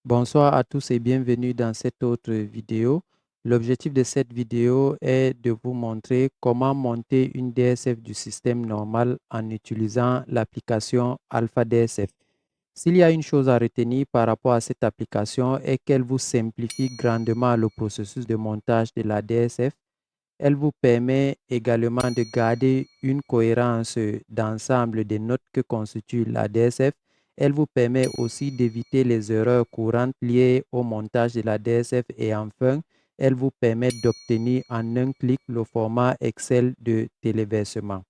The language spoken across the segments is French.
Bonsoir à tous et bienvenue dans cette autre vidéo. L'objectif de cette vidéo est de vous montrer comment monter une DSF du système normal en utilisant l'application Alpha DSF. S'il y a une chose à retenir par rapport à cette application est qu'elle vous simplifie grandement le processus de montage de la DSF. Elle vous permet également de garder une cohérence d'ensemble des notes que constitue la DSF. Elle vous permet aussi d'éviter les erreurs courantes liées au montage de la DSF et enfin, elle vous permet d'obtenir en un clic le format Excel de téléversement.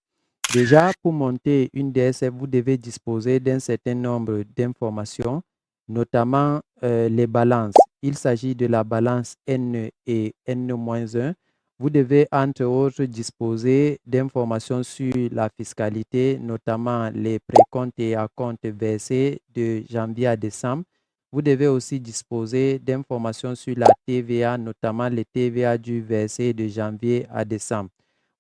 Déjà, pour monter une DSF, vous devez disposer d'un certain nombre d'informations, notamment les balances. Il s'agit de la balance N et N-1. Vous devez, entre autres, disposer d'informations sur la fiscalité, notamment les précomptes et acomptes versés de janvier à décembre. Vous devez aussi disposer d'informations sur la TVA, notamment les TVA dû versés de janvier à décembre.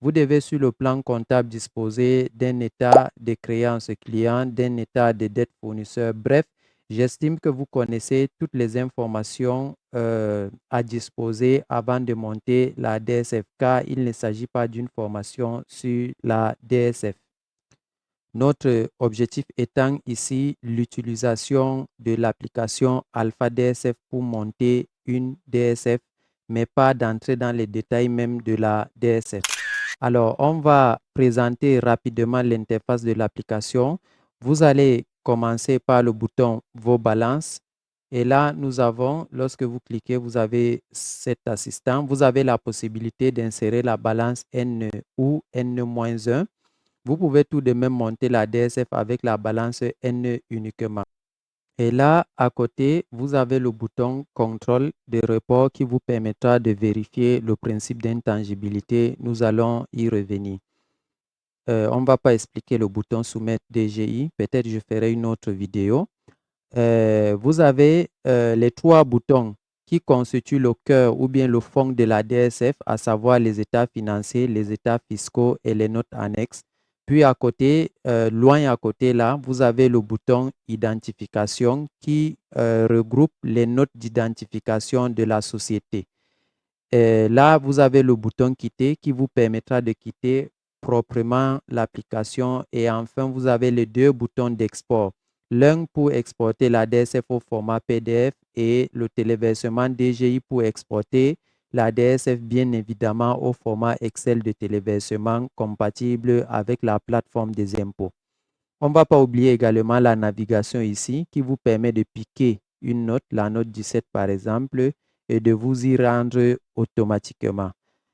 Vous devez, sur le plan comptable, disposer d'un état de créances clients, d'un état de dette fournisseur. Bref, j'estime que vous connaissez toutes les informations à disposer avant de monter la DSF, car il ne s'agit pas d'une formation sur la DSF. Notre objectif étant ici l'utilisation de l'application Alpha DSF pour monter une DSF, mais pas d'entrer dans les détails même de la DSF. Alors, on va présenter rapidement l'interface de l'application. Vous allez commencer par le bouton Vos balances. Et là, nous avons, lorsque vous cliquez, vous avez cet assistant. Vous avez la possibilité d'insérer la balance N ou N-1. Vous pouvez tout de même monter la DSF avec la balance N uniquement. Et là, à côté, vous avez le bouton contrôle de report qui vous permettra de vérifier le principe d'intangibilité. Nous allons y revenir. On ne va pas expliquer le bouton soumettre DGI. Peut-être je ferai une autre vidéo. Vous avez les trois boutons qui constituent le cœur ou bien le fond de la DSF, à savoir les états financiers, les états fiscaux et les notes annexes. Puis à côté, loin à côté là, vous avez le bouton identification qui regroupe les notes d'identification de la société. Là, vous avez le bouton quitter qui vous permettra de quitter proprement l'application. Et enfin, vous avez les deux boutons d'export. L'un pour exporter la DSF au format PDF et le téléversement DGI pour exporter la DSF bien évidemment au format Excel de téléversement compatible avec la plateforme des impôts. On ne va pas oublier également la navigation ici qui vous permet de piquer une note, la note 17 par exemple, et de vous y rendre automatiquement.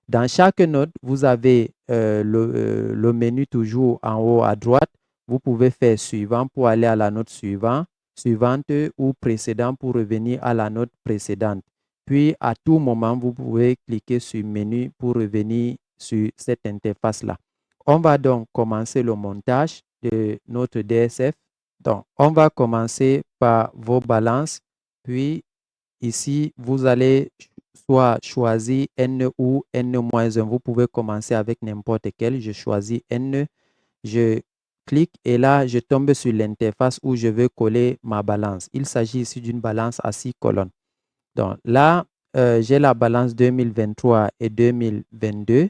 Dans chaque note, vous avez le menu toujours en haut à droite. Vous pouvez faire suivant pour aller à la note suivante ou précédent pour revenir à la note précédente. Puis, à tout moment, vous pouvez cliquer sur menu pour revenir sur cette interface-là. On va donc commencer le montage de notre DSF. Donc, on va commencer par vos balances. Puis, ici, vous allez soit choisir N ou N-1. Vous pouvez commencer avec n'importe quel. Je choisis N. Je clique et là, je tombe sur l'interface où je veux coller ma balance. Il s'agit ici d'une balance à 6 colonnes. Donc, là, j'ai la balance 2023 et 2022.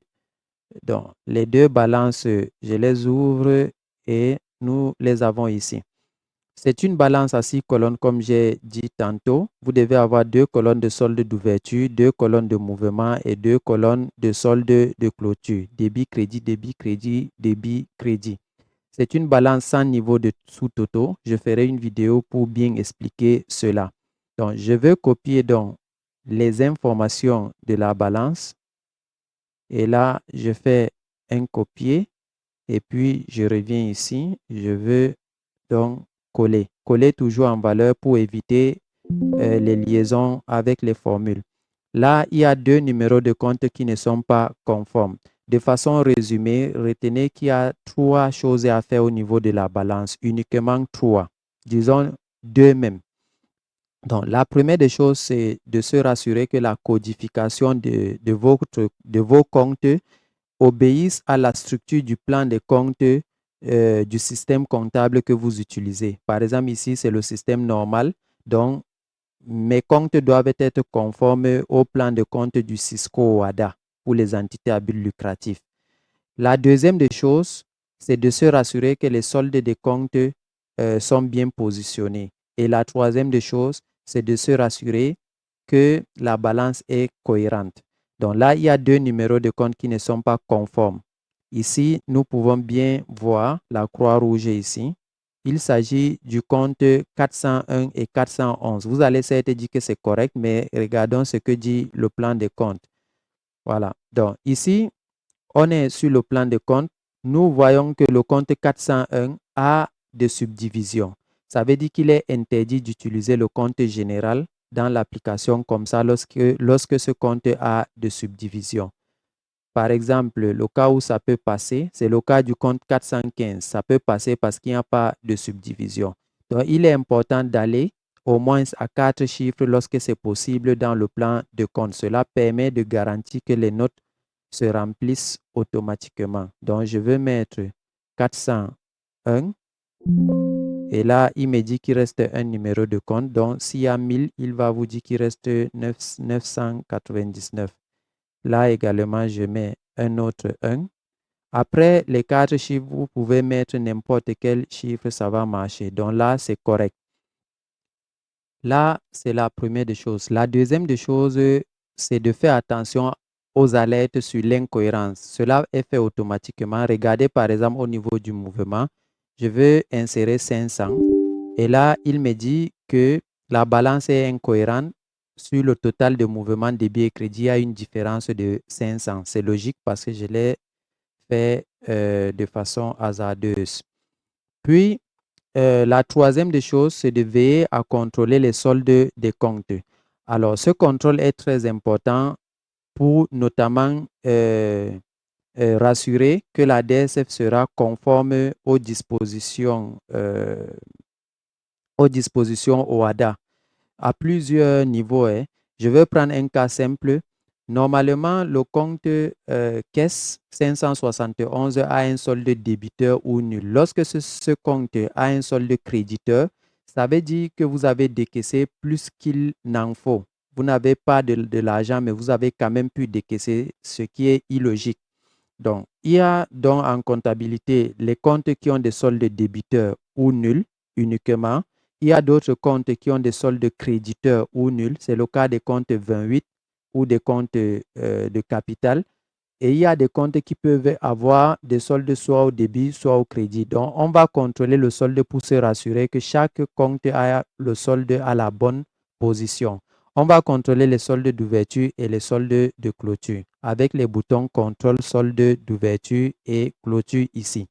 Donc, les deux balances, je les ouvre et nous les avons ici. C'est une balance à 6 colonnes, comme j'ai dit tantôt. Vous devez avoir 2 colonnes de solde d'ouverture, 2 colonnes de mouvement et 2 colonnes de solde de clôture. Débit, crédit, débit, crédit, débit, crédit. C'est une balance sans niveau de sous-totaux. Je ferai une vidéo pour bien expliquer cela. Donc, je veux copier donc les informations de la balance. Et là, je fais un copier et puis je reviens ici. Je veux donc coller. Coller toujours en valeur pour éviter les liaisons avec les formules. Là, il y a deux numéros de compte qui ne sont pas conformes. De façon résumée, retenez qu'il y a 3 choses à faire au niveau de la balance. Uniquement 3. Disons 2 même. Donc, la première des choses, c'est de se rassurer que la codification de vos comptes obéissent à la structure du plan de compte du système comptable que vous utilisez. Par exemple, ici, c'est le système normal. Donc, mes comptes doivent être conformes au plan de compte du Cisco OADA pour les entités à but lucratif. La deuxième des choses, c'est de se rassurer que les soldes des comptes sont bien positionnés. Et la troisième des choses, c'est de se rassurer que la balance est cohérente. Donc là, il y a deux numéros de compte qui ne sont pas conformes. Ici, nous pouvons bien voir la croix rouge ici. Il s'agit du compte 401 et 411. Vous allez certes dire que c'est correct, mais regardons ce que dit le plan de compte. Voilà. Donc ici, on est sur le plan de compte. Nous voyons que le compte 401 a des subdivisions. Ça veut dire qu'il est interdit d'utiliser le compte général dans l'application comme ça lorsque ce compte a des subdivisions. Par exemple, le cas où ça peut passer, c'est le cas du compte 415. Ça peut passer parce qu'il n'y a pas de subdivision. Donc, il est important d'aller au moins à 4 chiffres lorsque c'est possible dans le plan de compte. Cela permet de garantir que les notes se remplissent automatiquement. Donc, je vais mettre 401. Et là, il me dit qu'il reste un numéro de compte. Donc, s'il y a 1000, il va vous dire qu'il reste 999. Là également, je mets un autre 1. Après les 4 chiffres, vous pouvez mettre n'importe quel chiffre, ça va marcher. Donc là, c'est correct. Là, c'est la première des choses. La deuxième des choses, c'est de faire attention aux alertes sur l'incohérence. Cela est fait automatiquement. Regardez par exemple au niveau du mouvement. Je veux insérer 500. Et là, il me dit que la balance est incohérente. Sur le total de mouvements débit et crédit, il y a une différence de 500. C'est logique parce que je l'ai fait de façon hasardeuse. Puis, la troisième des choses, c'est de veiller à contrôler les soldes des comptes. Alors, ce contrôle est très important pour notamment rassurer que la DSF sera conforme aux dispositions OADA à plusieurs niveaux. Hein. Je vais prendre un cas simple. Normalement, le compte caisse 571 a un solde débiteur ou nul. Lorsque ce compte a un solde créditeur, ça veut dire que vous avez décaissé plus qu'il n'en faut. Vous n'avez pas de l'argent, mais vous avez quand même pu décaisser, ce qui est illogique. Donc, il y a donc en comptabilité les comptes qui ont des soldes débiteurs ou nuls uniquement. Il y a d'autres comptes qui ont des soldes créditeurs ou nuls. C'est le cas des comptes 28 ou des comptes de capital. Et il y a des comptes qui peuvent avoir des soldes soit au débit, soit au crédit. Donc, on va contrôler le solde pour se rassurer que chaque compte a le solde à la bonne position. On va contrôler les soldes d'ouverture et les soldes de clôture avec les boutons contrôle solde d'ouverture et clôture ici.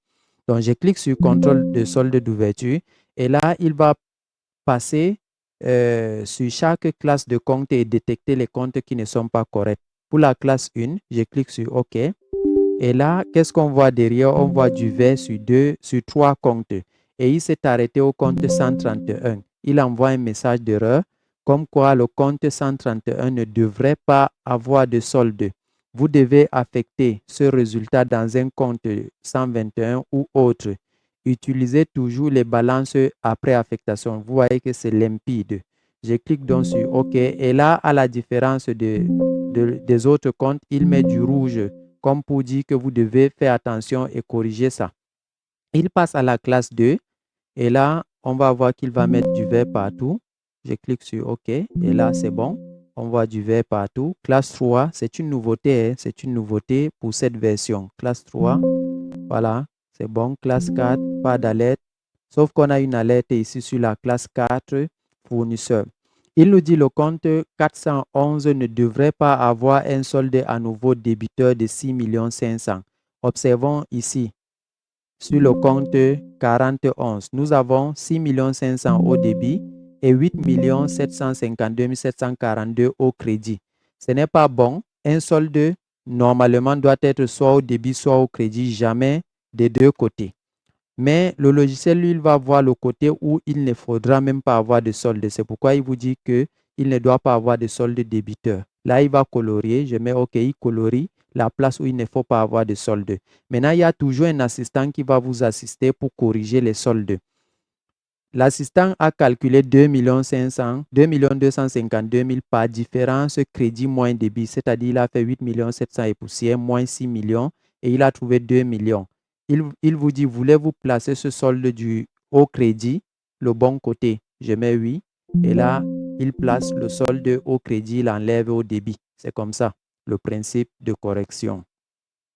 Donc, je clique sur contrôle de solde d'ouverture et là, il va passer sur chaque classe de compte et détecter les comptes qui ne sont pas corrects. Pour la classe 1, je clique sur OK. Et là, qu'est-ce qu'on voit derrière? On voit du vert sur 3 comptes. Et il s'est arrêté au compte 131. Il envoie un message d'erreur comme quoi le compte 131 ne devrait pas avoir de solde. Vous devez affecter ce résultat dans un compte 121 ou autre. Utilisez toujours les balances après affectation. Vous voyez que c'est limpide. Je clique donc sur OK. Et là, à la différence des autres comptes, il met du rouge comme pour dire que vous devez faire attention et corriger ça. Il passe à la classe 2 et là, on va voir qu'il va mettre du vert partout. Je clique sur OK et là, c'est bon. On voit du vert partout. Classe 3, c'est une nouveauté. Hein? C'est une nouveauté pour cette version. Classe 3, voilà, c'est bon. Classe 4, pas d'alerte. Sauf qu'on a une alerte ici sur la classe 4, fournisseur. Il nous dit le compte 411 ne devrait pas avoir un solde à nouveau débiteur de 6 500 000. Observons ici, sur le compte 4011, nous avons 6 500 000 au débit et 8 752 742 au crédit. Ce n'est pas bon. Un solde, normalement, doit être soit au débit, soit au crédit, jamais des deux côtés. Mais le logiciel, lui, il va voir le côté où il ne faudra même pas avoir de solde. C'est pourquoi il vous dit qu'il ne doit pas avoir de solde débiteur. Là, il va colorier. Je mets OK, il colorie la place où il ne faut pas avoir de solde. Maintenant, il y a toujours un assistant qui va vous assister pour corriger les soldes. L'assistant a calculé 2 252 000 par différence crédit moins débit, c'est-à-dire il a fait 8 700 et poussière moins 6 millions et il a trouvé 2 millions. Il vous dit, voulez-vous placer ce solde au crédit, le bon côté? Je mets oui. Et là, il place le solde au crédit, il enlève au débit. C'est comme ça, le principe de correction.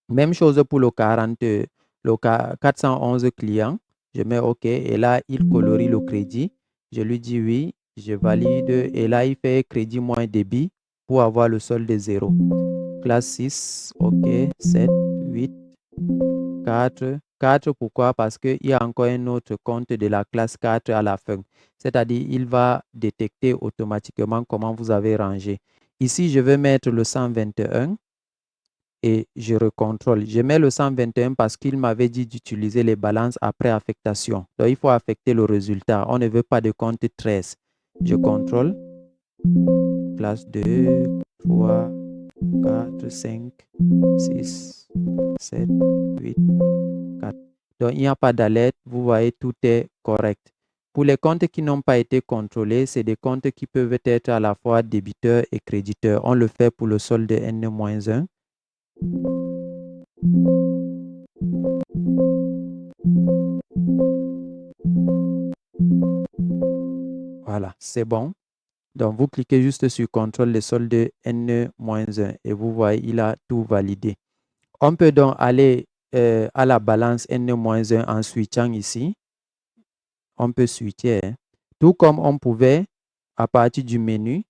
Même chose pour le 411 clients. Je mets OK et là, il colorie le crédit. Je lui dis oui, je valide et là, il fait crédit moins débit pour avoir le solde 0. Classe 6, OK, 7, 8, 4. 4, pourquoi? Parce qu'il y a encore un autre compte de la classe 4 à la fin. C'est-à-dire, il va détecter automatiquement comment vous avez rangé. Ici, je vais mettre le 121 et je recontrôle. Je mets le 121 parce qu'il m'avait dit d'utiliser les balances après affectation. Donc, il faut affecter le résultat. On ne veut pas de compte 13. Je contrôle. Classe 2, 3, 4, 5, 6, 7, 8, 4. Donc, il n'y a pas d'alerte. Vous voyez, tout est correct. Pour les comptes qui n'ont pas été contrôlés, c'est des comptes qui peuvent être à la fois débiteurs et créditeurs. On le fait pour le solde N-1. Voilà, c'est bon. Donc, vous cliquez juste sur contrôle de solde N-1 et vous voyez, il a tout validé. On peut donc aller à la balance N-1 en switchant ici. On peut switcher, hein. Tout comme on pouvait à partir du menu,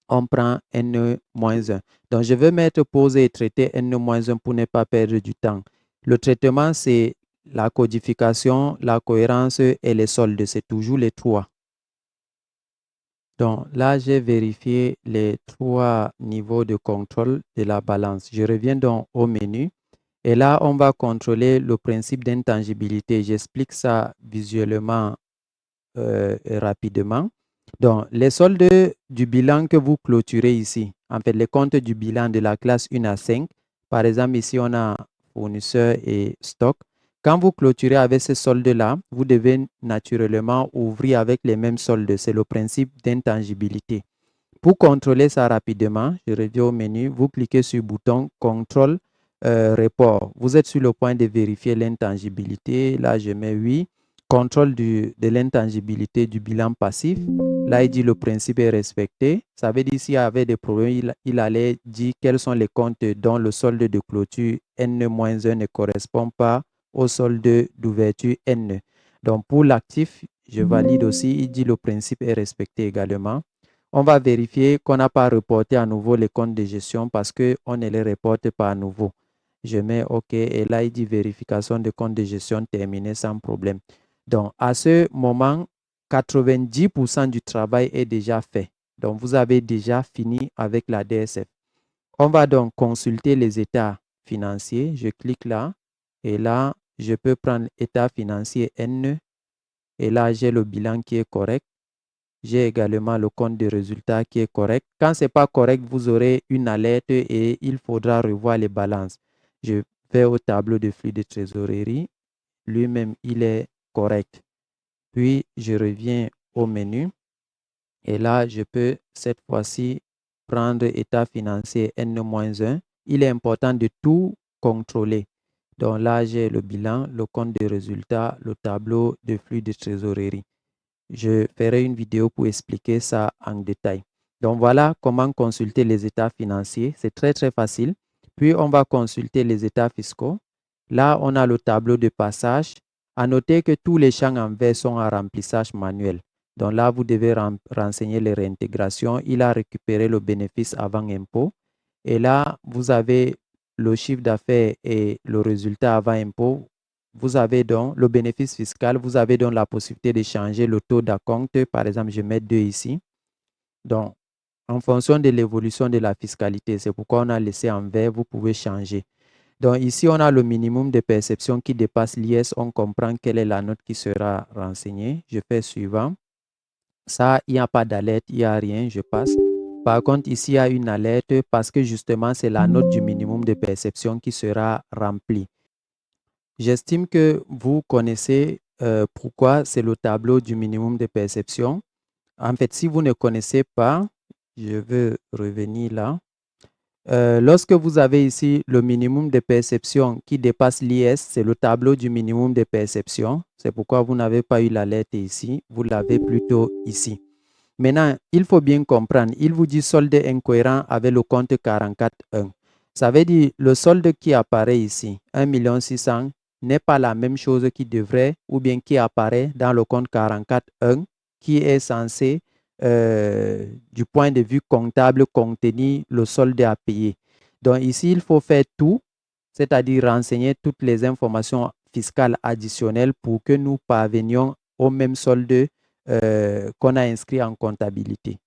on prend N-1. Donc, je vais mettre pause et traiter N-1 pour ne pas perdre du temps. Le traitement, c'est la codification, la cohérence et les soldes. C'est toujours les trois. Donc là, j'ai vérifié les trois niveaux de contrôle de la balance. Je reviens donc au menu. Et là, on va contrôler le principe d'intangibilité. J'explique ça visuellement rapidement. Donc, les soldes du bilan que vous clôturez ici, en fait, les comptes du bilan de la classe 1 à 5, par exemple, ici, on a fournisseur et stock. Quand vous clôturez avec ces soldes-là, vous devez naturellement ouvrir avec les mêmes soldes. C'est le principe d'intangibilité. Pour contrôler ça rapidement, je reviens au menu, vous cliquez sur le bouton Contrôle report. Vous êtes sur le point de vérifier l'intangibilité. Là, je mets oui. Contrôle de l'intangibilité du bilan passif. Là, il dit le principe est respecté. Ça veut dire s'il y avait des problèmes, il allait dire quels sont les comptes dont le solde de clôture N-1 ne correspond pas au solde d'ouverture N. Donc, pour l'actif, je valide aussi. Il dit le principe est respecté également. On va vérifier qu'on n'a pas reporté à nouveau les comptes de gestion parce qu'on ne les reporte pas à nouveau. Je mets OK et là, il dit vérification de compte de gestion terminée sans problème. Donc, à ce moment, 90% du travail est déjà fait. Donc, vous avez déjà fini avec la DSF. On va donc consulter les états financiers. Je clique là et là, je peux prendre état financier N et là, j'ai le bilan qui est correct. J'ai également le compte de résultats qui est correct. Quand ce n'est pas correct, vous aurez une alerte et il faudra revoir les balances. Je vais au tableau de flux de trésorerie. Lui-même, il est correct. Puis, je reviens au menu. Et là, je peux cette fois-ci prendre état financier N-1. Il est important de tout contrôler. Donc là, j'ai le bilan, le compte de résultats, le tableau de flux de trésorerie. Je ferai une vidéo pour expliquer ça en détail. Donc voilà comment consulter les états financiers. C'est très très facile. Puis on va consulter les états fiscaux. Là, on a le tableau de passage. À noter que tous les champs en vert sont en remplissage manuel. Donc là, vous devez renseigner les réintégrations. Il a récupéré le bénéfice avant impôt. Et là, vous avez le chiffre d'affaires et le résultat avant impôt. Vous avez donc le bénéfice fiscal, vous avez donc la possibilité de changer le taux d'acompte. Par exemple, je mets 2 ici. Donc, en fonction de l'évolution de la fiscalité, c'est pourquoi on a laissé en vert, vous pouvez changer. Donc, ici, on a le minimum de perception qui dépasse l'IS. On comprend quelle est la note qui sera renseignée. Je fais suivant. Ça, il n'y a pas d'alerte, il n'y a rien, je passe. Par contre, ici, il y a une alerte parce que justement, c'est la note du minimum de perception qui sera remplie. J'estime que vous connaissez pourquoi c'est le tableau du minimum de perception. En fait, si vous ne connaissez pas, je vais revenir là. Lorsque vous avez ici le minimum de perception qui dépasse l'IS, c'est le tableau du minimum de perception. C'est pourquoi vous n'avez pas eu la lettre ici, vous l'avez plutôt ici. Maintenant, il faut bien comprendre, il vous dit solde incohérent avec le compte 44.1. Ça veut dire le solde qui apparaît ici, 1 600 000, n'est pas la même chose qui devrait ou bien qui apparaît dans le compte 44.1 qui est censé, du point de vue comptable, contenir le solde à payer. Donc ici, il faut faire tout, c'est-à-dire renseigner toutes les informations fiscales additionnelles pour que nous parvenions au même solde qu'on a inscrit en comptabilité.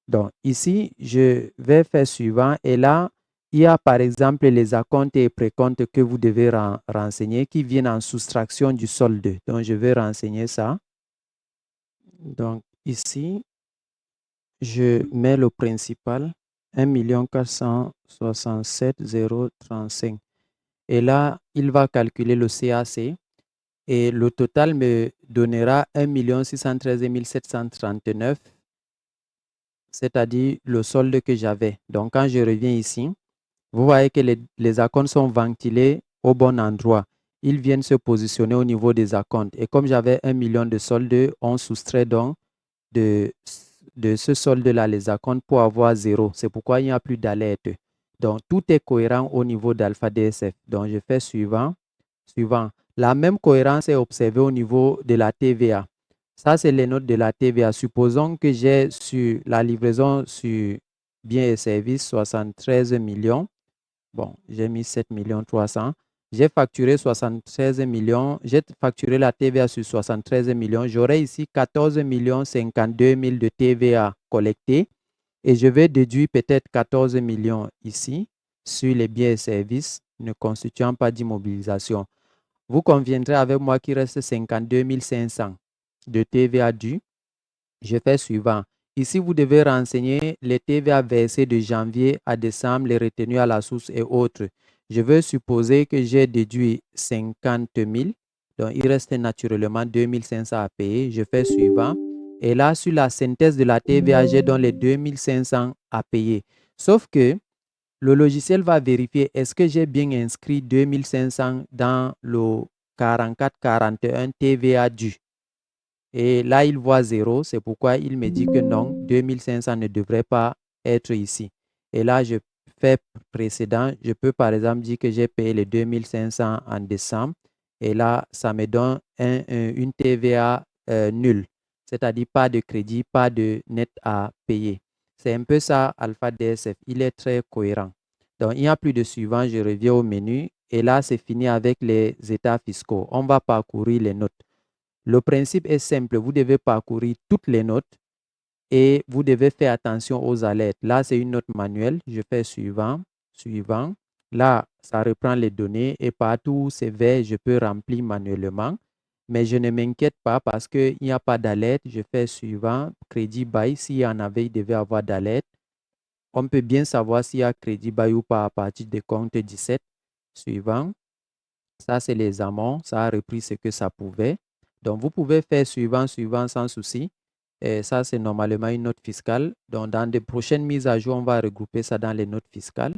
Donc ici, je vais faire suivant et là, il y a par exemple les acomptes et précomptes que vous devez renseigner qui viennent en soustraction du solde. Donc je vais renseigner ça. Donc ici, je mets le principal 1 467 035 et là, il va calculer le CAC et le total me donnera 1 613 739, c'est-à-dire le solde que j'avais. Donc, quand je reviens ici, vous voyez que les acomptes sont ventilés au bon endroit. Ils viennent se positionner au niveau des acomptes. Et comme j'avais 1 million de soldes, on soustrait donc de, de ce solde-là les acomptes pour avoir 0. C'est pourquoi il n'y a plus d'alerte. Donc, tout est cohérent au niveau d'Alpha DSF. Donc, je fais suivant. Suivant. La même cohérence est observée au niveau de la TVA. Ça, c'est les notes de la TVA. Supposons que j'ai sur la livraison sur biens et services 73 millions. Bon, j'ai mis 7 300 000. J'ai facturé 73 millions. J'ai facturé la TVA sur 73 millions. J'aurai ici 14 52 000 de TVA collectée. Et je vais déduire peut-être 14 millions ici sur les biens et services ne constituant pas d'immobilisation. Vous conviendrez avec moi qu'il reste 52 500 de TVA due. Je fais suivant. Ici, vous devez renseigner les TVA versés de janvier à décembre, les retenues à la source et autres. Je veux supposer que j'ai déduit 50 000. Donc, il reste naturellement 2 500 à payer. Je fais suivant. Et là, sur la synthèse de la TVA, j'ai donc les 2 500 à payer. Sauf que le logiciel va vérifier est-ce que j'ai bien inscrit 2 500 dans le 44-41 TVA dû. Et là, il voit 0, c'est pourquoi il me dit que non, 2 500 ne devrait pas être ici. Et là, je fais précédent, je peux par exemple dire que j'ai payé les 2 500 en décembre. Et là, ça me donne une TVA nulle, c'est-à-dire pas de crédit, pas de net à payer. C'est un peu ça, Alpha DSF. Il est très cohérent. Donc, il n'y a plus de suivant, je reviens au menu. Et là, c'est fini avec les états fiscaux. On va parcourir les notes. Le principe est simple. Vous devez parcourir toutes les notes et vous devez faire attention aux alertes. Là, c'est une note manuelle. Je fais suivant, suivant. Là, ça reprend les données et partout où c'est vert, je peux remplir manuellement. Mais je ne m'inquiète pas parce qu'il n'y a pas d'alerte. Je fais suivant, crédit bail. S'il y en avait, il devait avoir d'alerte. On peut bien savoir s'il y a crédit bail ou pas à partir de compte 17. Suivant. Ça, c'est les amants. Ça a repris ce que ça pouvait. Donc, vous pouvez faire suivant, suivant sans souci. Et ça, c'est normalement une note fiscale. Donc, dans de prochaines mises à jour, on va regrouper ça dans les notes fiscales.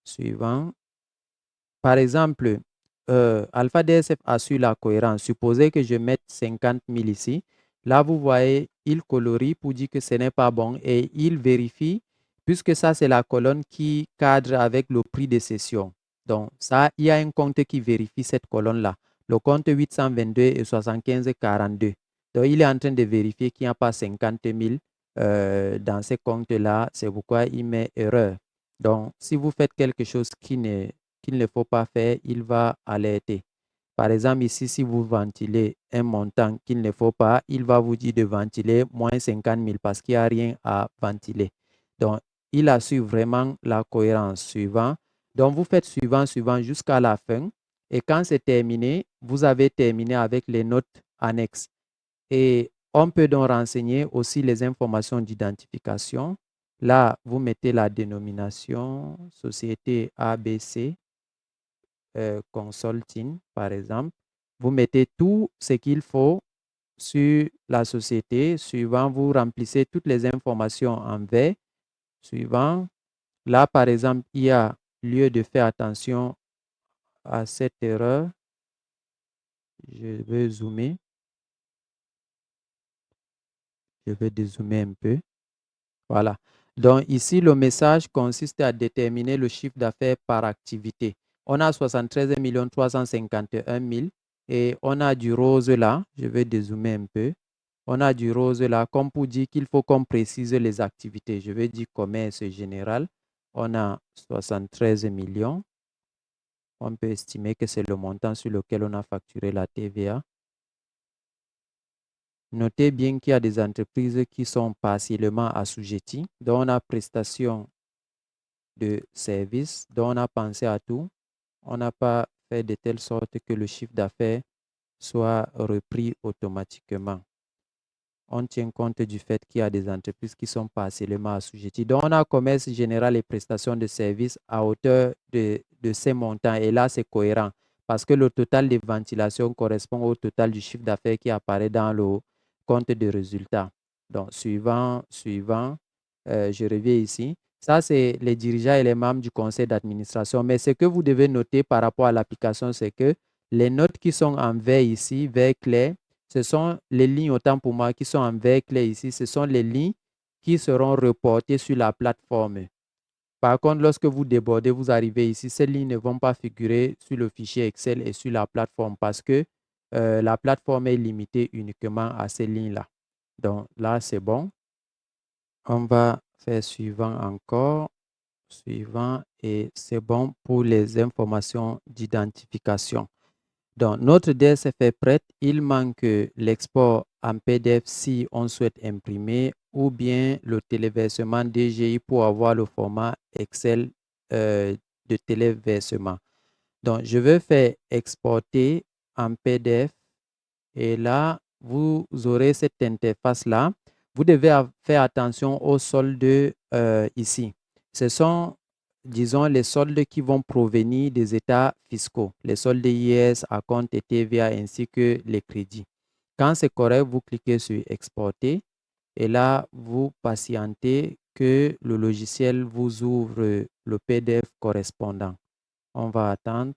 Suivant. Par exemple, Alpha DSF assure la cohérence. Supposez que je mette 50 000 ici. Là, vous voyez, il colorie pour dire que ce n'est pas bon et il vérifie, puisque ça, c'est la colonne qui cadre avec le prix de cession. Donc, ça, il y a un compte qui vérifie cette colonne-là. Le compte 822 et 75 42. Donc, il est en train de vérifier qu'il n'y a pas 50 000 dans ces comptes-là. C'est pourquoi il met erreur. Donc, si vous faites quelque chose qu'il ne faut pas faire, il va alerter. Par exemple, ici, si vous ventilez un montant qu'il ne faut pas, il va vous dire de ventiler moins 50 000 parce qu'il n'y a rien à ventiler. Donc, il assure vraiment la cohérence suivant. Donc, vous faites suivant, suivant jusqu'à la fin. Et quand c'est terminé, vous avez terminé avec les notes annexes. Et on peut donc renseigner aussi les informations d'identification. Là, vous mettez la dénomination société ABC, consulting, par exemple. Vous mettez tout ce qu'il faut sur la société. Suivant, vous remplissez toutes les informations en vert. Suivant, là, par exemple, il y a lieu de faire attention à cette erreur. Je vais zoomer. Je vais dézoomer un peu. Voilà. Donc ici, le message consiste à déterminer le chiffre d'affaires par activité. On a 73 351 000 et on a du rose là. Je vais dézoomer un peu. On a du rose là comme pour dire qu'il faut qu'on précise les activités. Je vais dire commerce général. On a 73 millions. On peut estimer que c'est le montant sur lequel on a facturé la TVA. Notez bien qu'il y a des entreprises qui sont partiellement assujetties. Donc, on a prestation de services, donc on a pensé à tout. On n'a pas fait de telle sorte que le chiffre d'affaires soit repris automatiquement. On tient compte du fait qu'il y a des entreprises qui sont partiellement assujetties. Donc, on a commerce général et prestations de services à hauteur de ces montants. Et là, c'est cohérent parce que le total de ventilation correspond au total du chiffre d'affaires qui apparaît dans le compte de résultats. Donc, suivant, je reviens ici. Ça, c'est les dirigeants et les membres du conseil d'administration. Mais ce que vous devez noter par rapport à l'application, c'est que les notes qui sont en vert ici, vert clair, ce sont les lignes, autant pour moi, qui sont en vert clair ici, ce sont les lignes qui seront reportées sur la plateforme. Par contre, lorsque vous débordez, vous arrivez ici, ces lignes ne vont pas figurer sur le fichier Excel et sur la plateforme parce que la plateforme est limitée uniquement à ces lignes-là. Donc là, c'est bon. On va faire suivant encore, suivant, et c'est bon pour les informations d'identification. Donc, notre DSF est prête. Il manque l'export en PDF si on souhaite imprimer ou bien le téléversement DGI pour avoir le format Excel de téléversement. Donc, je vais faire exporter en PDF et là, vous aurez cette interface-là. Vous devez faire attention aux soldes ici. Ce sont, disons, les soldes qui vont provenir des états fiscaux, les soldes IS, acompte et TVA ainsi que les crédits. Quand c'est correct, vous cliquez sur Exporter et là, vous patientez que le logiciel vous ouvre le PDF correspondant. On va attendre.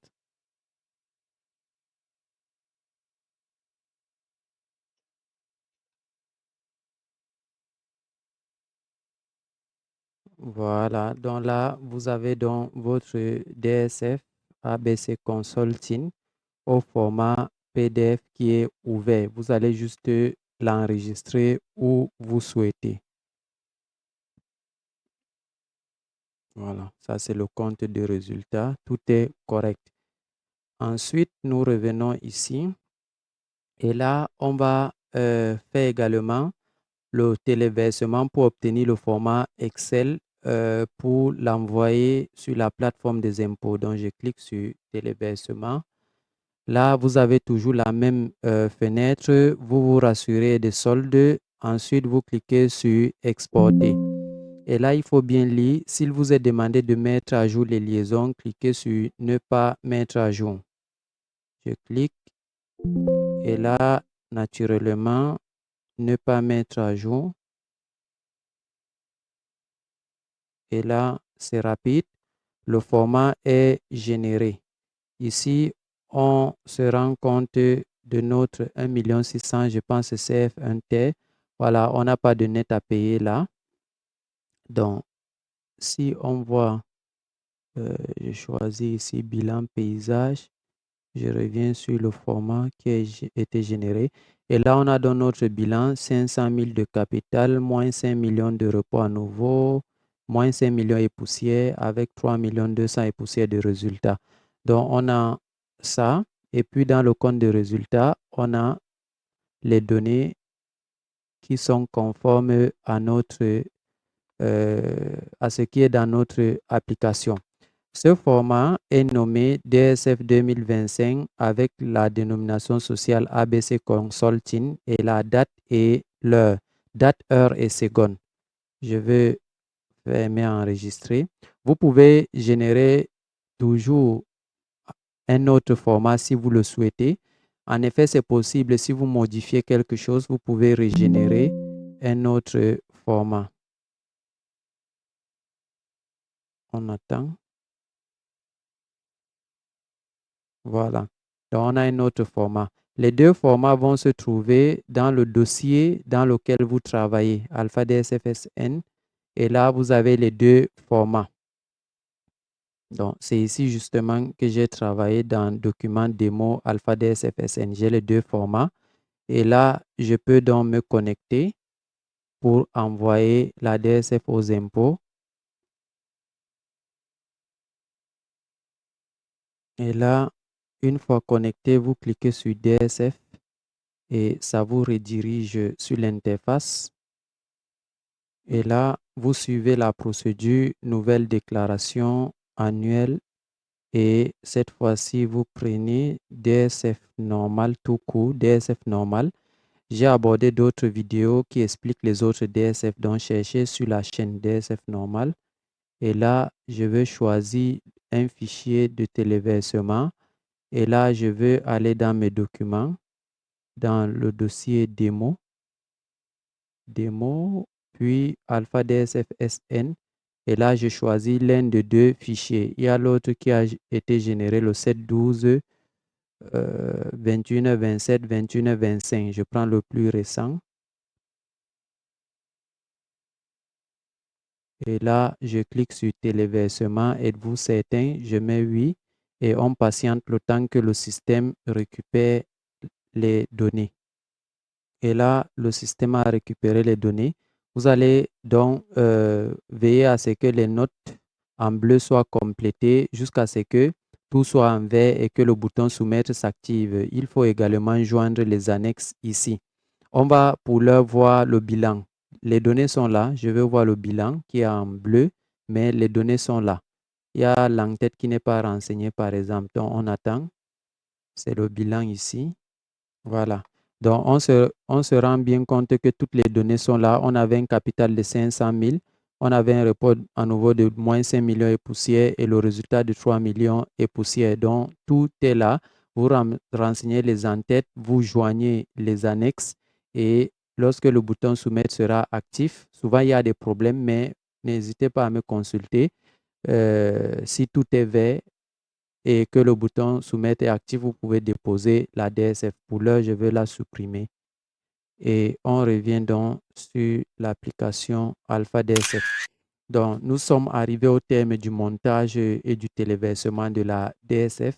Voilà, donc là, vous avez donc votre DSF ABC Consulting au format PDF qui est ouvert. Vous allez juste l'enregistrer où vous souhaitez. Voilà, ça c'est le compte de résultats. Tout est correct. Ensuite, nous revenons ici. Et là, on va faire également le téléversement pour obtenir le format Excel pour l'envoyer sur la plateforme des impôts. Donc, je clique sur téléversement. Là, vous avez toujours la même fenêtre. Vous vous rassurez des soldes. Ensuite, vous cliquez sur exporter. Et là, il faut bien lire. S'il vous est demandé de mettre à jour les liaisons, cliquez sur ne pas mettre à jour. Je clique. Et là, naturellement, ne pas mettre à jour. Et là, c'est rapide. Le format est généré. Ici, on se rend compte de notre 1 600 000, je pense que c'est CF1T. Voilà, on n'a pas de net à payer là. Donc, si on voit, je choisis ici bilan paysage. Je reviens sur le format qui a été généré. Et là, on a dans notre bilan 500 000 de capital, moins 5 millions de repos à nouveau, moins 5 millions et poussière avec 3 200 000 et poussière de résultats. Donc, on a ça. Et puis, dans le compte de résultats, on a les données qui sont conformes à à ce qui est dans notre application. Ce format est nommé DSF 2025 avec la dénomination sociale ABC Consulting et la date et l'heure, date, heure et seconde. Je vais fermer enregistrer. Vous pouvez générer toujours un autre format si vous le souhaitez. En effet, c'est possible. Si vous modifiez quelque chose, vous pouvez régénérer un autre format. On attend. Voilà. Donc, on a un autre format. Les deux formats vont se trouver dans le dossier dans lequel vous travaillez, Alpha DSFSN. Et là, vous avez les deux formats. Donc, c'est ici justement que j'ai travaillé dans document démo Alpha DSFSN. J'ai les deux formats. Et là, je peux donc me connecter pour envoyer la DSF aux impôts. Et là, une fois connecté, vous cliquez sur DSF et ça vous redirige sur l'interface. Et là, vous suivez la procédure nouvelle déclaration annuelle. Et cette fois-ci, vous prenez DSF normal tout court, DSF normal. J'ai abordé d'autres vidéos qui expliquent les autres DSF, donc cherchez sur la chaîne DSF normal. Et là, je vais choisir un fichier de téléversement. Et là, je vais aller dans mes documents, dans le dossier démo, puis Alpha DSF SN. Et là, je choisis l'un de deux fichiers. Il y a l'autre qui a été généré le 7-12, 21-27, 21-25. Je prends le plus récent. Et là, je clique sur téléversement. Êtes-vous certain? Je mets oui. Et on patiente le temps que le système récupère les données. Et là, le système a récupéré les données. Vous allez donc veiller à ce que les notes en bleu soient complétées jusqu'à ce que tout soit en vert et que le bouton soumettre s'active. Il faut également joindre les annexes ici. On va pour l'heure voir le bilan. Les données sont là. Je vais voir le bilan qui est en bleu, mais les données sont là. Il y a l'entête qui n'est pas renseignée, par exemple. Donc, on attend. C'est le bilan ici. Voilà. Donc, on se rend bien compte que toutes les données sont là. On avait un capital de 500 000. On avait un report à nouveau de moins 5 millions et poussière et le résultat de 3 millions et poussière. Donc, tout est là. Vous renseignez les entêtes, vous joignez les annexes et lorsque le bouton soumettre sera actif, souvent il y a des problèmes, mais n'hésitez pas à me consulter. Si tout est vert, et que le bouton soumettre est actif, vous pouvez déposer la DSF. Pour l'heure, je vais la supprimer. Et on revient donc sur l'application Alpha DSF. Donc, nous sommes arrivés au terme du montage et du téléversement de la DSF.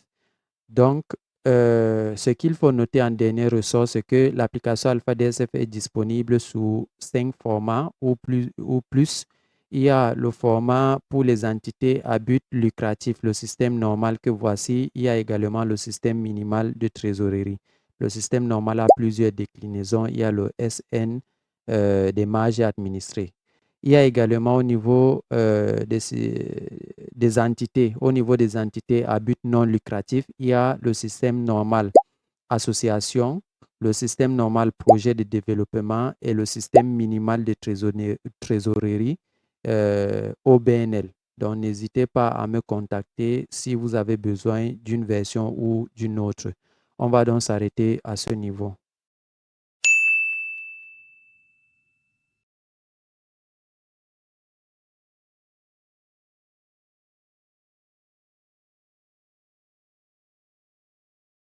Donc, ce qu'il faut noter en dernier ressort, c'est que l'application Alpha DSF est disponible sous 5 formats ou plus. Il y a le format pour les entités à but lucratif, le système normal que voici. Il y a également le système minimal de trésorerie. Le système normal a plusieurs déclinaisons. Il y a le SN des marges administrées. Il y a également au niveau des entités, au niveau des entités à but non lucratif, il y a le système normal association, le système normal projet de développement et le système minimal de trésorerie OBNL. Donc, n'hésitez pas à me contacter si vous avez besoin d'une version ou d'une autre. On va donc s'arrêter à ce niveau.